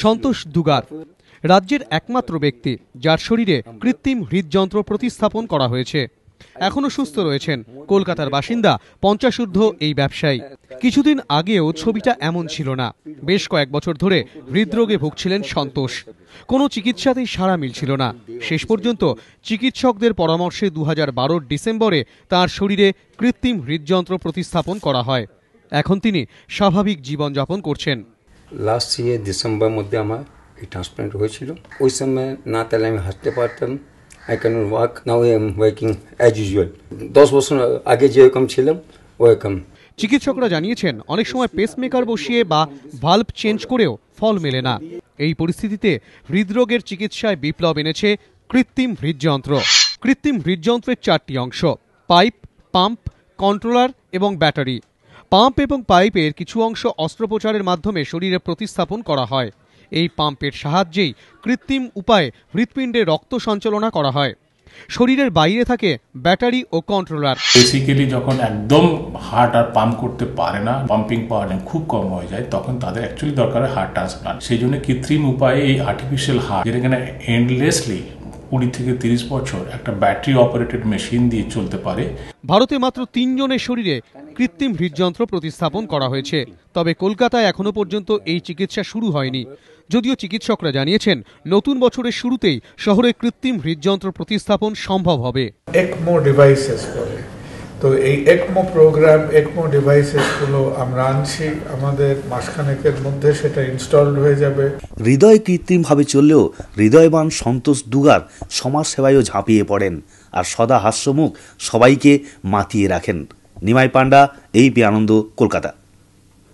সন্তোষ দুগার রাজ্যের একমাত্র ব্যক্তি যার শরীরে কৃত্রিম হৃদযন্ত্র প্রতিস্থাপন করা হয়েছে। এখনো সুস্থ রয়েছেন। কলকাতার বাসিন্দা 50 ঊর্ধ্ব এই ব্যবসায়ী। কিছুদিন আগেও ছবিটা এমন ছিল না। বেশ কয়েক বছর ধরে হৃদরোগে ভুগছিলেন সন্তোষ। কোনো চিকিৎসাতেই সাড়া মিলছিল না। শেষ পর্যন্ত চিকিৎসকদের পরামর্শে 2012 ডিসেম্বরে তাঁর শরীরে কৃত্রিম হৃদযন্ত্র প্রতিস্থাপন করা হয়। এখন তিনি স্বাভাবিক জীবনযাপন করছেন। লাস্ট ইয়ার ডিসেম্বর মধ্যে আমার এই ট্রান্সপ্লান্ট হয়েছিল। ওই সময় না তাহলে আমি হাঁটতে পারতাম। I cannot walk. Now I am working as usual. 10 বছর আগে যেরকম ছিলাম ওরকম। চিকিৎসকরা জানিয়েছেন অনেক সময় পেসমেকার বসিয়ে বা ভালভ চেঞ্জ করেও ফল মেলে না। এই পরিস্থিতিতে হৃদরোগের চিকিৎসায় বিপ্লব এনেছে কৃত্রিম হৃদযন্ত্র। কৃত্রিম হৃদযন্ত্রের 4টি অংশ: পাইপ, পাম্প, কন্ট্রোলার এবং ব্যাটারি। পাম্প এবং পাইপের কিছু অংশ অস্ত্রোপচারের মাধ্যমে শরীরে প্রতিস্থাপন করা হয়। এই পাম্পের সাহায্যেই কৃত্রিম উপায়ে হৃৎপিণ্ডে রক্ত সঞ্চালনা করা হয়। শরীরের বাইরে থাকে ব্যাটারি ও কন্ট্রোলার। বেসিক্যালি যখন একদম হার্ট আর পাম্প করতে পারে না, পাম্পিং পাওয়ার খুব কম হয়ে যায়, তখন তাদের অ্যাকচুয়ালি দরকার হয় হার্ট ট্রান্সপ্লান্ট। সেই জন্য কৃত্রিম উপায়ে এই আর্টিফিশিয়াল হার্ট, যেখানে এন্ডলেসলি 20 থেকে 30 বছর একটা ব্যাটারি অপারেটেড মেশিন দিয়ে চলতে পারে। ভারতে মাত্র 3 জনের শরীরে কৃত্রিম হৃদযন্ত্র প্রতিস্থাপন করা হয়েছে। তবে কলকাতায় এখনো পর্যন্ত এই চিকিৎসা শুরু হয়নি। যদিও চিকিৎসকরা জানিয়েছেন নতুন বছরের শুরুতেই শহরে কৃত্রিম হৃদযন্ত্র প্রতিস্থাপন সম্ভব হবে। ECMO ডিভাইসেস বলে, তো এই ECMO প্রোগ্রাম, ECMO ডিভাইসেস গুলো আমরা আনছি। আমাদের মাসখানেকের মধ্যে সেটা ইনস্টলড হয়ে যাবে। হৃদয় কৃত্রিমভাবে চললেও হৃদয়বান সন্তোষ দুগার সমাজ সেবায়ও ঝাঁপিয়ে পড়েন আর সদা হাস্যমুখ সবাইকে মাতিয়ে রাখেন। নিমাই পান্ডা, ABP আনন্দ, কলকাতা।